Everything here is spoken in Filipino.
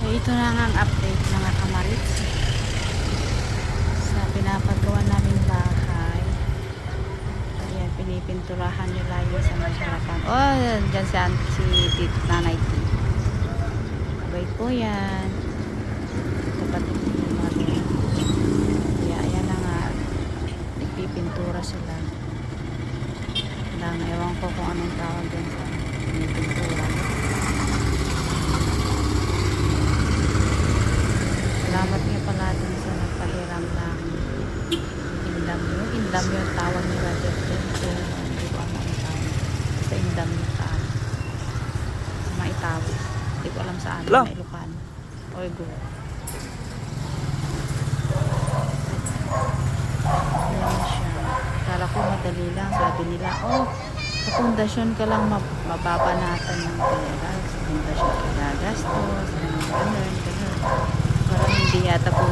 Ito na nga ang update mga kamarits sa pinapagawa namin bahay. Ayan, pinipinturahan nila yung sa may harapan. Oh, dyan si Nanay T. Abay po yan. Kapatid ni Mother. Kaya ayan na nga. Nagpipintura sila. Lang, ewan ko kung anong tawag dyan sa pinipintura. Salamat nga pala dun sa nagpahiram ng indam yun. Indam yung tawag nila dyan. Hindi ko alam ang tawag. Basta indam yung tawag. Sa mga Itawis. Hindi ko alam saan. Sa Ilocano. Oy, go. Ayan siya. Kala ko madali lang. Sabi nila, oh, sa pundasyon ka lang mababanatan ng pera. Sa pundasyon ka gagastos. Ganun. Parang hindi yata po